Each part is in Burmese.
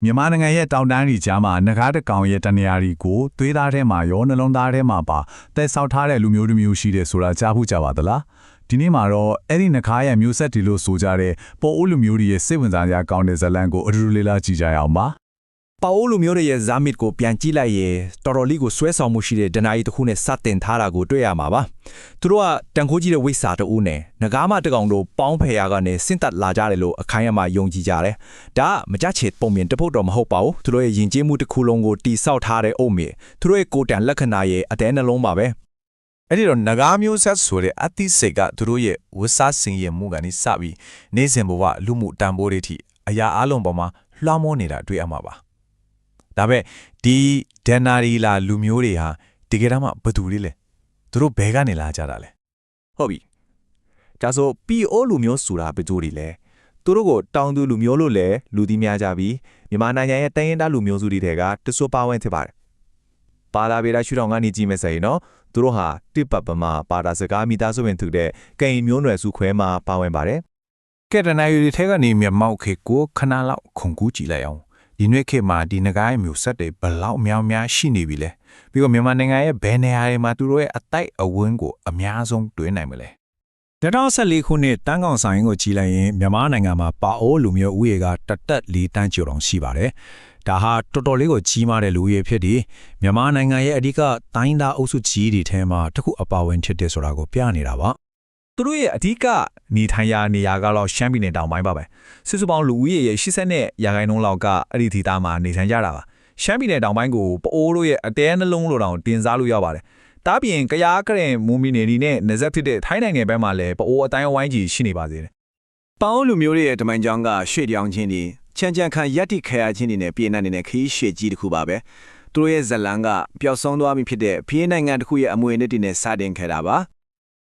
မြန်မာနိုင်ငံရဲ့တောင်တန်းကြီးကြားမှာနဂါးတစ်ကောင်ရဲ့တနေရာဒီကိုသွေးသားထဲမှာရောနှလုံးသားထဲမှာပါတဲဆောက်ထားတဲ့လူမျိုးတစ်မျိုးရှိတယ်ဆိုတာကြားဖို့ကြပါသလားဒီနေ့မှာတော့အဲ့ဒီနဂါးရဲ့မျိုးဆက်ဒီလိုဆိုကြတဲ့ပေါ်အိုးလူမျိုးတွေရဲ့စိတ်ဝင်စားစရာကောင်းတဲ့ဇာတ်လမ်းကိုအတူတူလေးလာကြည့်ကြရအောင်ပါပါအိုလူမျိုးတွေရဲ့ဇာမစ်ကိုပြန်ကြည့်လိုက်ရင်တော်တော်လေးကိုဆွဲဆောင်မှုရှိတဲ့ဒနာရီတစ်ခုနဲ့စတင်ထားတာကိုတွေ့ရမှာပါသူတို့ကတန်ခိုးကြီးတဲ့ဝိစာတူနဲ့ငကားမတကောင်တို့ပေါင်းဖယ်ရကနေစင့်တက်လာကြတယ်လို့အခိုင်အမာယုံကြည်ကြတယ်ဒါကမကြချေပုံမြင်တဖို့တော့မဟုတ်ပါဘူးသူတို့ရဲ့ယဉ်ကျေးမှုတစ်ခုလုံးကိုတိဆောက်ထားတဲ့အုပ်မြေသူတို့ရဲ့ကိုယ်တန်လက္ခဏာရဲ့အတဲနှလုံးပါပဲအဲ့ဒီတော့နဂါးမျိုးဆက်ဆိုတဲ့အတိစိတ်ကသူတို့ရဲ့ဝတ်စားစင်ရမှုကနေစပြီးနေစဉ်ဘဝလူမှုတန်ဖိုးတွေထိအရာအလုံးပေါ်မှာလွှမ်းမိုးနေတာတွေ့ရမှာပါဒါပဲဒီဒန်နာရီလာလူမျိုးတွေဟာတကယ်တမ်းမှဘယ်သူတွေလဲသူတို့ဘဲကနေလာကြတာလဲဟုတ်ပြီဒါဆိုပီအိုလူမျိုးဆိုတာဘယ်သူတွေလဲသူတို့ကိုတောင်သူလူမျိုးလို့လည်းလူသိများကြပြီးမြန်မာနိုင်ငံရဲ့တိုင်းရင်းသားလူမျိုးစုတွေထဲကတဆိုးပါဝင်ဖြစ်ပါတယ်ပါလာဗေဒရှုထောင့်ကနေကြည့်မယ်ဆိုရင်နော်သူတို့ဟာတိပတ်ပမာပါတာစကားမိသားစုဝင်သူတဲ့ကင်မျိုးနွယ်စုခွဲမှာပါဝင်ပါတယ်ကဲတနာရီတွေထဲကနေမြမောက်ခေကိုခဏလောက်ခုန်ကူးကြည့်လိုက်အောင်ဒီနေ့ခေတ်မှာဒီနဂါးမျိုးဆက်တွေဘလောက်များများရှိနေပြီလဲပြီးတော့မြန်မာနိုင်ငံရဲ့ဘယ်နေရာတွေမှာသူတို့ရဲ့အတိုက်အဝန်းကိုအများဆုံးတွေ့နိုင်မလဲ2014ခုနှစ်တန်းကောင်ဆိုင်ကိုကြီးလိုက်ရင်မြန်မာနိုင်ငံမှာပါအိုလူမျိုးဥယေကတတက်၄တန်းကျော်တောင်ရှိပါတယ်ဒါဟာတော်တော်လေးကိုကြီးမားတဲ့လူဦးရေဖြစ်ပြီးမြန်မာနိုင်ငံရဲ့အဓိကတိုင်းသားအုပ်စုကြီးတွေထဲမှာတစ်ခုအပါဝင်ဖြစ်တယ်ဆိုတာကိုပြနေတာပါသူတို့ရဲ့အဓိကနေထိုင်ရာနေရာကတော့ရှမ်းပြည်နယ်တောင်ပိုင်းပါပဲစစ်စုပေါင်းလူဦးရေရဲ့80%လောက်ကအဲ့ဒီဒေသမှာနေထိုင်ကြတာပါရှမ်းပြည်နယ်တောင်ပိုင်းကိုပအိုးတို့ရဲ့အတဲနှလုံးလိုတောင်တင်စားလို့ရပါတယ်ဒါပြင်ကရားကရင်မူမီနေဒီနဲ့နေဆက်ဖြစ်တဲ့ထိုင်းနိုင်ငံဘက်မှာလည်းပအိုးအတိုင်းအဝိုင်းကြီးရှိနေပါသေးတယ်ပေါင်းလူမျိုးတွေရဲ့တမိုင်းကြောင်းကရွှေ့ပြောင်းခြင်းတွေချမ်းချမ်းခံရက်တိခရခြင်းတွေနဲ့ပြည်နှံ့နေတဲ့ခရီးရှည်ကြီးတစ်ခုပါပဲသူတို့ရဲ့ဇလန်ကပျောက်ဆုံးသွားပြီဖြစ်တဲ့ဖီးနိုင်ငံတစ်ခုရဲ့အမွေအနှစ်တွေနဲ့စတင်ခဲ့တာပ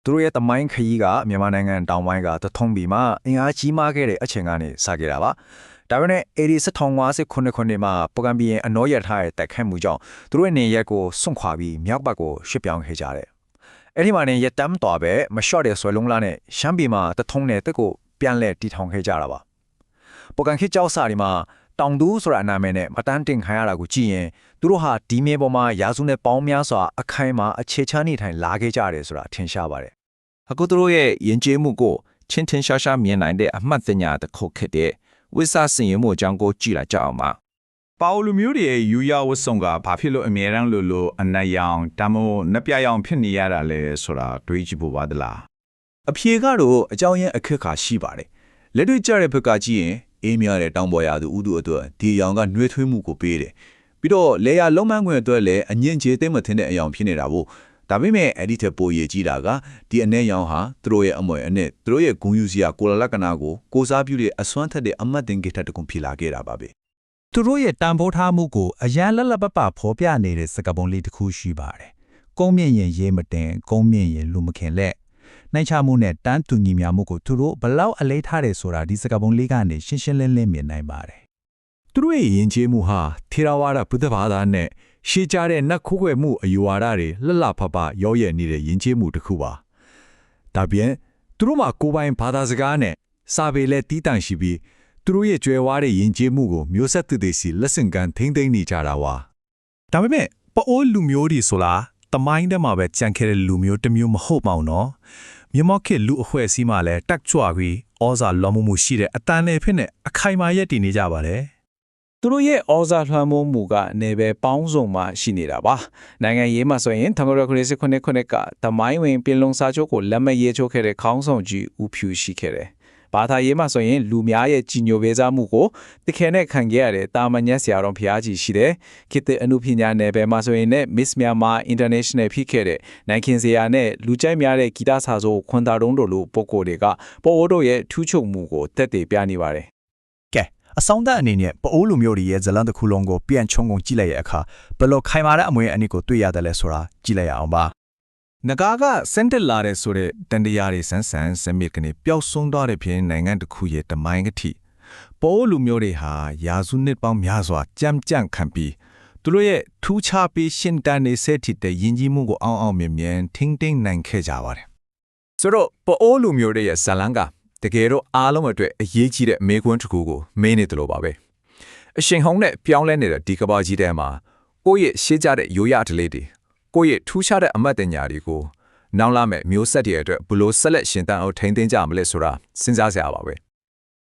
ါသူတို့ရဲ့တမိုင်းခရီးကမြန်မာနိုင်ငံတောင်ပိုင်းကတထုံးပြီးမှအင်အားကြီးမားခဲ့တဲ့အချိန်ကနေစခဲ့တာပါဒါပေမဲ့1959ခုနှစ်မှာပကံပြည်အနောရထားရဲ့တက်ခတ်မှုကြောင့်သူတို့ရဲ့နေရက်ကိုစွန့်ခွာပြီးမြောက်ဘက်ကိုရွှေ့ပြောင်းခဲ့ကြတယ်အဲ့ဒီမှာနေရက်တမ်းတော်ပဲမလျှော့တဲ့ဆွဲလုံးလာနဲ့ရှမ်းပြည်မှာတထုံးနဲ့တက်ကိုပြန်လဲတီထောင်ခဲ့ကြတာပါပကံခေကျောက်စာဒီမှာတောင်သူဆိုတာအနာမည်နဲ့မတန်းတင်ခံရတာကိုကြည့်ရင်သူတို့ဟာဒီမြေပေါ်မှာရာစုနဲ့ပေါင်းများစွာအခိုင်အမာအခြေချနေထိုင်လာခဲ့ကြတယ်ဆိုတာထင်ရှားပါတယ်အခုသူတို့ရဲ့ယဉ်ကျေးမှုကိုချင်းချင်းရှားရှားမြင်နိုင်တဲ့အမှတ်တညာတစ်ခုဖြစ်တဲ့ဝိစာစင်ရမှုအကြောင်းကိုကြည့်လိုက်ကြအောင်ပါပါအိုလူမျိုးတွေရဲ့ယူရဝတ်ဆောင်ကဘာဖြစ်လို့အမြဲတမ်းလို့အနက်ရောင်တမို့နှပြရောင်ဖြစ်နေရတာလဲဆိုတာတွေးကြည့်ဖို့ပါသလားအဖြေကတော့အကြောင်းရင်းအခက်ခါရှိပါတယ်လက်တွေ့ကျတဲ့ဘက်ကကြည့်ရင်အေးမြတဲ့တောင်ပေါ်ရာသူဥတုအတွက်ဒီအယောင်ကနှွေးထွေးမှုကိုပေးတယ်ပြီးတော့လေယာလုံးမန်းခွင့်အတွက်လည်းအငင့်ကျေသိမ့်မထင်တဲ့အယောင်ဖြစ်နေတာပေါ့ဒါပေမဲ့အဲ့ဒီထက်ပိုရည်ကြီးတာကဒီအနဲ့ရောင်ဟာသူတို့ရဲ့အမွေအနှစ်သူတို့ရဲ့ဂုဏ်ယူစရာကိုလလကနာကိုကိုစားပြုတဲ့အစွမ်းထက်တဲ့အမတ်တင်ကိထက်တကွန်ဖြစ်လာခဲ့တာပါပဲသူတို့ရဲ့တန်ဖိုးထားမှုကိုအရန်လက်လက်ပပဖော်ပြနေတဲ့စကားပုံလေးတစ်ခုရှိပါတယ်ကုန်းမြင့်ရင်ရေးမတင်ကုန်းမြင့်ရင်လူမခင်လက်နိုင်ချမှုနဲ့တန်းတူညီမျှမှုကိုသူတို့ဘလောက်အလေးထားတယ်ဆိုတာဒီစကားပုံလေးကနေရှင်းရှင်းလင်းလင်းမြင်နိုင်ပါတယ်သူတို့ရဲ့ယဉ်ကျေးမှုဟာထေရဝါဒဗုဒ္ဓဘာသာနဲ့ရှေးကြတဲ့နတ်ခိုးကွယ်မှုအယူဝါဒတွေလှလှဖဖရောရဲနေတဲ့ယဉ်ကျေးမှုတစ်ခုပါဒါပြင်သူတို့မှာကိုယ်ပိုင်ဘာသာစကားနဲ့စာပေလည်းတီးတန့်ရှိပြီးသူတို့ရဲ့ကြွယ်ဝတဲ့ယဉ်ကျေးမှုကိုမျိုးဆက်သစ်တွေစီလက်ဆင့်ကမ်းထိမ့်သိမ်းနေကြတာပါဒါပေမဲ့ပအိုးလူမျိုးတွေဆိုလားတမိုင်းထဲမှာပဲကြံခဲ့တဲ့လူမျိုးတစ်မျိုးမဟုတ်ပါဘူးနော်မြန်မာခေတ်လူအဖွဲအစည်းမှလည်းတက်ကြွပြီးဩဇာလွှမ်းမိုးမှုရှိတဲ့အတန်နယ်ဖြစ်နဲ့အခိုင်အမာရက်တည်နေကြပါတယ်သူတို့ရဲ့ဩဇာလွှမ်းမိုးမှုကနယ်ပယ်ပေါင်းစုံမှာရှိနေတာပါနိုင်ငံရေးမှာဆိုရင်1989ကတမိုင်းဝင်ပြည်လုံးစာချုပ်ကိုလက်မှတ်ရေးထိုးခဲ့တဲ့ခေါင်းဆောင်ကြီးဦးဖြူရှိခဲ့တယ်ဘာသာရေးမှာဆိုရင်လူများရဲ့ကြီးညိုပေးစားမှုကိုတခဲနဲ့ခံခဲ့ရတဲ့တာမန်ညက်ဆရာတော်ဖျားကြီးရှိတယ်ခေတ်အနုပညာနယ်ပယ်မှာဆိုရင်လည်း Miss Myanmar International ဖြစ်ခဲ့တဲ့နိုင်ခင်စရာနဲ့လူကြိုက်များတဲ့ဂီတစာဆိုခွန်တာတုံးတို့လိုပုံကိုယ်တွေကပေါ်အိုးတို့ရဲ့ထူးချွန်မှုကိုတက်တည်ပြနေပါတယ်ကဲအဆောင်တဲ့အနေနဲ့ပအိုးလူမျိုးတွေရဲ့ဇလန်တစ်ခုလုံးကိုပြန်ချုံကုန်ကြည့်လိုက်ရအခါဘယ်လိုခိုင်မာတဲ့အမွေအနှစ်ကိုတွေ့ရတယ်လဲဆိုတာကြည့်လိုက်ရအောင်ပါနဂါကစင်တက်လာတဲ့ဆိုတဲ့တန်တရားတွေဆန်းဆန်းစမစ်ကနေပျောက်ဆုံးသွားတဲ့ဖြစ်နိုင်ငံတစ်ခုရဲ့တမိုင်းကတိပိုးလူမျိုးတွေဟာရာစုနှစ်ပေါင်းများစွာကြမ်းကြမ်းခံပြီးသူတို့ရဲ့ထူးခြားပြီးရှင်တန်နေစေထစ်တဲ့ယဉ်ကျေးမှုကိုအောင်အောင်မြင်မြင်ထိမ့်သိမ်းနိုင်ခဲ့ကြပါတယ်ဆိုတော့ပိုးလူမျိုးတွေရဲ့ဇလန်ကတကယ်တော့အားလုံးအတွက်အရေးကြီးတဲ့မေးခွန်းတစ်ခုကိုမေးနေတယ်လို့ပါပဲ အရှင်ဟောင်းနဲ့ပြောင်းလဲနေတဲ့ဒီကဘာကြီးထဲမှာကိုယ့်ရဲ့ရှေ့ကျတဲ့ရိုးရတလေးတွေကိုယ့်ရဲ့ထူးခြားတဲ့အမတ်တင်ညာတွေကိုနောင်လာမဲ့မျိုးဆက်တွေအတွက်ဘလို့ဆက်လက်ရှင်သန်အောင်ထိန်းသိမ်းကြမလဲဆိုတာစဉ်းစားစရာပါပဲ